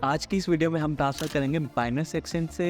आज की इस वीडियो में हम ट्रांसफ़र करेंगे बाइनेंस एक्सचेंज से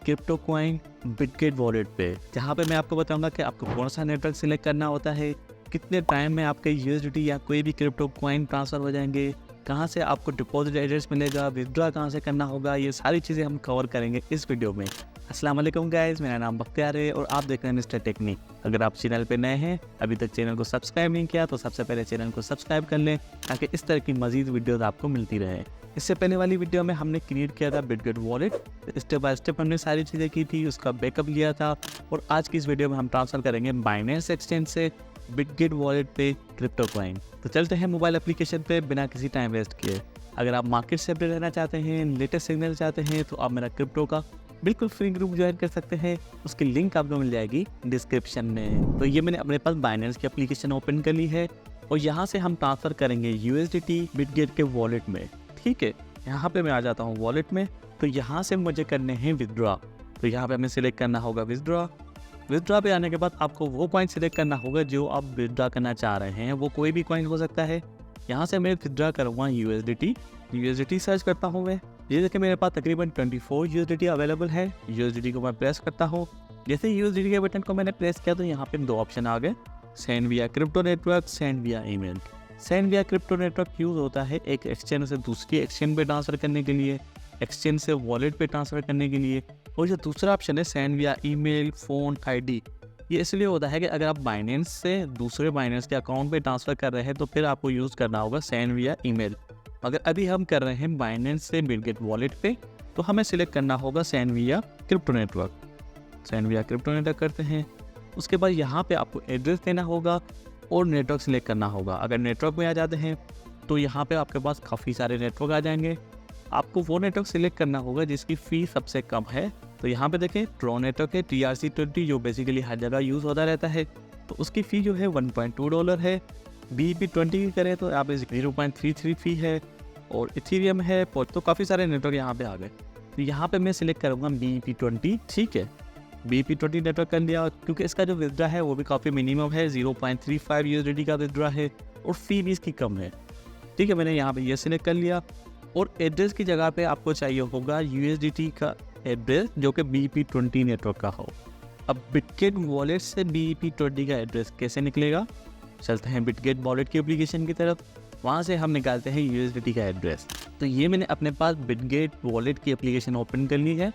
क्रिप्टो कॉइन बिटगेट वॉलेट पे, जहाँ पे मैं आपको बताऊंगा कि आपको कौन सा नेटवर्क सिलेक्ट करना होता है, कितने टाइम में आपके यूएसडीटी या कोई भी क्रिप्टो कॉइन ट्रांसफ़र हो जाएंगे, कहाँ से आपको डिपॉजिट एड्रेस मिलेगा, विथड्रॉ कहाँ से करना होगा, ये सारी चीज़ें हम कवर करेंगे इस वीडियो में। अस्सलाम वालेकुम गाइस, मेरा नाम बख्तियार है और आप देख रहे हैं मिस्टर टेक्निक। अगर आप चैनल पे नए हैं, अभी तक चैनल को सब्सक्राइब नहीं किया तो सबसे पहले चैनल को सब्सक्राइब कर लें ताकि इस तरह की मजीद वीडियोस आपको मिलती रहे। इससे पहले वाली वीडियो में हमने क्रिएट किया था Bitget wallet, step by step हमने सारी चीज़ें की थी, उसका बैकअप लिया था। और आज की इस वीडियो में हम ट्रांसफ़र करेंगे बाइनेंस एक्सचेंज से बिटगेट वॉलेट पे क्रिप्टो कॉइन। तो चलते हैं मोबाइल एप्लीकेशन पे बिना किसी टाइम वेस्ट किए। अगर आप मार्केट से अपडेट रहना चाहते हैं, लेटेस्ट सिग्नल चाहते हैं, तो आप मेरा क्रिप्टो का बिल्कुल फ्री ग्रुप ज्वाइन कर सकते हैं। उसकी लिंक आपको मिल जाएगी डिस्क्रिप्शन में। तो ये मैंने अपने पास बाइनेंस की एप्लीकेशन ओपन कर ली है और यहाँ से हम ट्रांसफ़र करेंगे यूएसडीटी बिटगेट के वॉलेट में। ठीक है, यहाँ पे मैं आ जाता हूँ वॉलेट में। तो यहाँ से मुझे करने हैं विथड्रॉ। तो यहाँ पे हमें सिलेक्ट करना होगा विथड्रॉ। विथड्रॉ पे आने के बाद आपको वो कॉइन सिलेक्ट करना होगा जो आप विथड्रॉ करना चाह रहे हैं। वो कोई भी कॉइन हो सकता है। यहाँ से मैं विथड्रॉ करूँगा यूएसडीटी सर्च करता हूँ मैं। ये देखिए मेरे पास तकरीबन 24 यूएसडीटी अवेलेबल है। यूएसडीटी को मैं प्रेस करता हूँ। जैसे यूएसडीटी के बटन को मैंने प्रेस किया तो यहाँ पे 2 ऑप्शन आ गए, सेंड विया क्रिप्टो नेटवर्क, सेंड विया ईमेल। सेंड विया क्रिप्टो नेटवर्क यूज़ होता है एक एक्सचेंज से दूसरी एक्सचेंज पे ट्रांसफ़र करने के लिए, एक्सचेंज से वॉलेट पे ट्रांसफ़र करने के लिए। और जो दूसरा ऑप्शन है सेंड विया ईमेल, फ़ोन, आईडी, ये इसलिए होता है कि अगर आप बाइनेंस से दूसरे बाइनेंस के अकाउंट पे ट्रांसफ़र कर रहे हैं तो फिर आपको यूज़ करना होगा सेंड विया ईमेल। अगर अभी हम कर रहे हैं बाइनेंस से बिटगेट वॉलेट पे तो हमें सिलेक्ट करना होगा सेंड विया क्रिप्टो नेटवर्क। सेंड विया क्रिप्टो नेटवर्क करते हैं। उसके बाद यहाँ पे आपको एड्रेस देना होगा और नेटवर्क सिलेक्ट करना होगा। अगर नेटवर्क में आ जाते हैं तो यहाँ पे आपके पास काफ़ी सारे नेटवर्क आ जाएंगे। आपको वो नेटवर्क सिलेक्ट करना होगा जिसकी फ़ी सबसे कम है। तो यहाँ पे देखें ट्रॉन नेटवर्क है TRC20, जो बेसिकली हर जगह यूज़ होता रहता है। तो उसकी फ़ी जो है $1.2 है। BEP20 की करें तो यहाँ पे 0.33 फ़ी है। और इथीरियम है, तो काफ़ी सारे नेटवर्क यहाँ पे आ गए। तो यहाँ पे मैं सिलेक्ट करूँगा BEP20। ठीक है, BEP20 नेटवर्क कर लिया क्योंकि इसका जो विथड्रॉ है वो भी काफ़ी मिनिमम है, 0.35 यूएसडीटी का विथड्रॉ है और फ़ी भी इसकी कम है। ठीक है, मैंने यहाँ पे ये सिलेक्ट कर लिया। और एड्रेस की जगह पे आपको चाहिए होगा यूएसडीटी का एड्रेस जो कि BEP20 नेटवर्क का हो। अब बिटगेट वॉलेट से BEP20 का एड्रेस कैसे निकलेगा, चलते हैं बिटगेट वॉलेट की एप्लीकेशन की तरफ। वहाँ से हम निकालते हैं यूएसडीटी का एड्रेस। तो ये मैंने अपने पास बिटगेट वॉलेट की एप्लीकेशन ओपन कर ली है।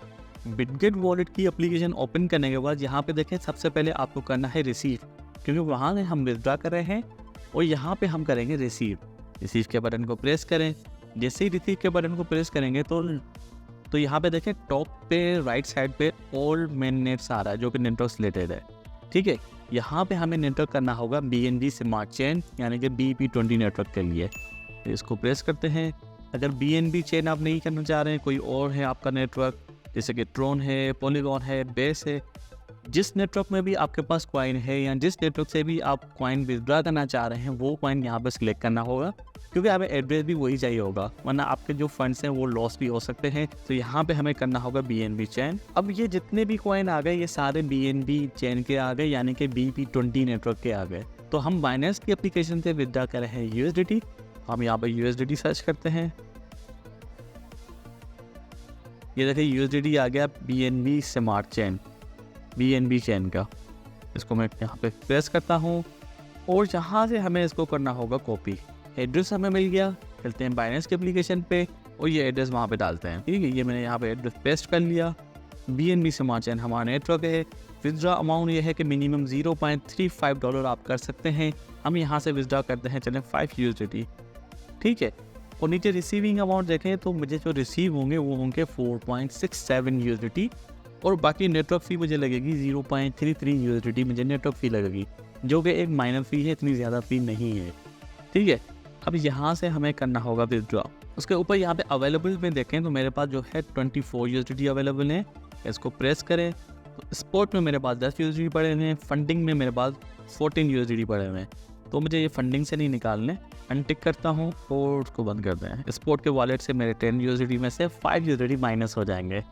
बिटगेट वॉलेट की एप्लीकेशन ओपन करने के बाद यहाँ पे देखें सबसे पहले आपको करना है रिसीव, क्योंकि वहाँ से हम विथड्रॉ कर रहे हैं और यहाँ पे हम करेंगे रिसीव के बटन को प्रेस करें। जैसे ही रिसीव के बटन को प्रेस करेंगे तो यहाँ पे देखें टॉप पे राइट साइड पे ऑल मेन नेट्स आ रहा है जो कि नेटवर्क रिलेटेड है। ठीक है, यहाँ पे हमें नेटवर्क करना होगा BNB स्मार्ट चेन यानी कि BEP20 नेटवर्क के लिए। तो इसको प्रेस करते हैं। अगर BNB चेन आप नहीं करना चाह रहे हैं, कोई और है आपका नेटवर्क जैसे कि ट्रॉन है, पॉलीगॉन है, बेस है, जिस नेटवर्क में भी आपके पास कॉइन है या जिस नेटवर्क से भी आप कॉइन विथड्रॉ करना चाह रहे हैं वो कॉइन यहाँ पर सिलेक्ट करना होगा, क्योंकि हमें एड्रेस भी वही चाहिए होगा, वरना आपके जो फंड्स हैं वो लॉस भी हो सकते हैं। तो यहाँ पे हमें करना होगा BNB चेन। अब ये जितने भी कॉइन आ गए ये सारे BNB चेन के आ गए, यानी कि BEP20 नेटवर्क के आ गए। तो हम बाइनेंस की एप्लीकेशन से विथड्रॉ कर रहे हैं यूएसडीटी। हम यहाँ पर यूएसडीटी सर्च करते हैं। ये देखिए यूएसडीटी आ गया BNB smart chain, BNB chain का। इसको मैं यहाँ पे प्रेस करता हूँ और यहाँ से हमें इसको करना होगा कॉपी। एड्रेस हमें मिल गया। चलते हैं बाइनेंस की एप्लीकेशन पे और ये एड्रेस वहाँ पे डालते हैं। ठीक है, ये मैंने यहाँ पे एड्रेस पेस्ट कर लिया। BNB स्मार्ट चेन हमारा नेटवर्क है। विथड्रॉ अमाउंट ये है कि मिनिमम $0.35 आप कर सकते हैं। हम यहाँ से विथड्रॉ करते हैं, चलें 5 यूएसडीटी। ठीक है, और नीचे रिसीविंग अमाउंट देखें तो मुझे जो रिसीव होंगे वो होंगे 4.67 यूएसडीटी और बाकी नेटवर्क फ़ी मुझे लगेगी 0.33 यूएसडीटी मुझे नेटवर्क फ़ी लगेगी, जो कि एक माइनर फ़ी है, इतनी ज़्यादा फ़ी नहीं है। ठीक है, अब यहाँ से हमें करना होगा विथड्रॉ। उसके ऊपर यहाँ पे अवेलेबल में देखें तो मेरे पास जो है 24 यूएसडीटी अवेलेबल है। इसको प्रेस करें तो स्पॉट में मेरे पास 10 यूएसडीटी पड़े हुए हैं, फंडिंग में मेरे पास 14 यूएसडीटी पड़े हुए हैं। तो मुझे ये फंडिंग से नहीं निकालने, अनटिक करता हूँ और उसको बंद कर दें। स्पॉट के वॉलेट से मेरे 10 यूएसडीटी में से 5 यूएसडीटी माइनस हो जाएंगे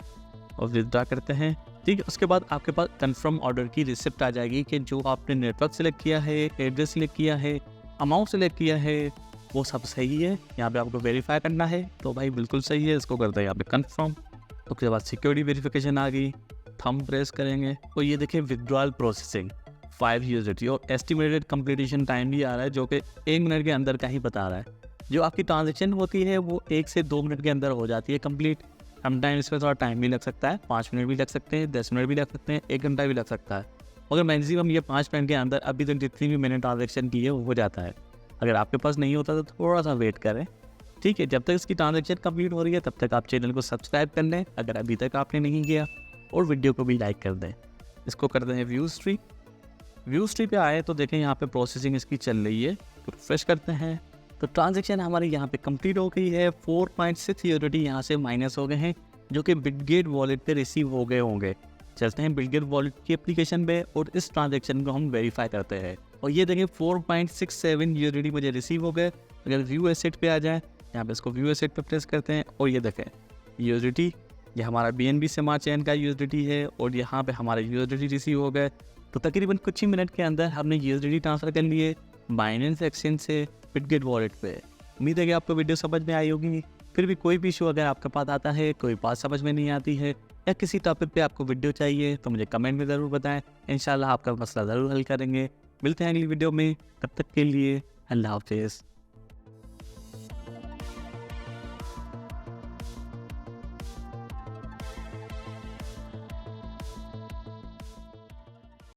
और विथड्रॉ करते हैं। ठीक है, उसके बाद आपके पास कन्फर्म ऑर्डर की रिसिप्ट आ जाएगी कि जो आपने नेटवर्क सेलेक्ट किया है, एड्रेस सेलेक्ट किया है, अमाउंट सेलेक्ट किया है, वो सब सही है। यहाँ पे आपको वेरीफाई करना है तो भाई बिल्कुल सही है, इसको करते हैं यहाँ पे कन्फर्म। उसके बाद सिक्योरिटी वेरिफिकेशन आ गई, थंब प्रेस करेंगे तो ये देखिए विड्रॉल प्रोसेसिंग 5 USDT और एस्टिमेटेड कंप्लीटेशन टाइम भी आ रहा है जो कि 1 मिनट के अंदर का ही बता रहा है। जो आपकी ट्रांजेक्शन होती है वो 1 से 2 मिनट के अंदर हो जाती है कंप्लीट। समटाइम इसमें थोड़ा टाइम भी लग सकता है, 5 मिनट भी लग सकते हैं, 10 मिनट भी लग सकते हैं, 1 घंटा भी लग सकता है, मगर मैक्सिमम ये 5 मिनट के अंदर अभी तक जितनी भी मैंने ट्रांजेक्शन की है वो हो जाता है। अगर आपके पास नहीं होता तो थोड़ा सा वेट करें, ठीक है। जब तक इसकी ट्रांजेक्शन कंप्लीट हो रही है तब तक आप चैनल को सब्सक्राइब कर लें अगर अभी तक आपने नहीं किया, और वीडियो को भी लाइक कर दें। इसको करते हैं व्यू हिस्ट्री। व्यू हिस्ट्री पे आए तो देखें यहाँ पे प्रोसेसिंग इसकी चल रही है, तो रिफ्रेश करते हैं तो ट्रांजेक्शन हमारी यहाँ पे कंप्लीट हो गई है। 4.6 USDT यहाँ से माइनस हो गए हैं जो कि बिटगेट वॉलेट पे रिसीव हो गए होंगे। चलते हैं बिटगेट वॉलेट की एप्लीकेशन पे और इस ट्रांजेक्शन को हम वेरीफाई करते हैं और ये देखें 4.67 USDT मुझे रिसीव हो गए। अगर व्यू एसेट पे आ जाए, यहाँ पे इसको व्यू एसेट पे प्रेस करते हैं और ये देखें USDT, ये हमारा BNB सिमा चैन का USDT है और यहाँ पे हमारे USDT रिसीव हो गए। तो तकरीबन कुछ ही मिनट के अंदर हमने USDT ट्रांसफ़र कर लिए बाइनेंस एक्सचेंज से बिटगेट वॉलेट पे। उम्मीद है कि आपको वीडियो समझ में आई होगी। फिर भी कोई भी इशू अगर आपके पास आता है, कोई बात समझ में नहीं आती है या किसी टॉपिक पे आपको वीडियो चाहिए तो मुझे कमेंट में ज़रूर बताएं, इंशाल्लाह आपका मसला ज़रूर हल करेंगे। मिलते हैं अगली वीडियो में, तब तक के लिए अल्लाह हाफिज़।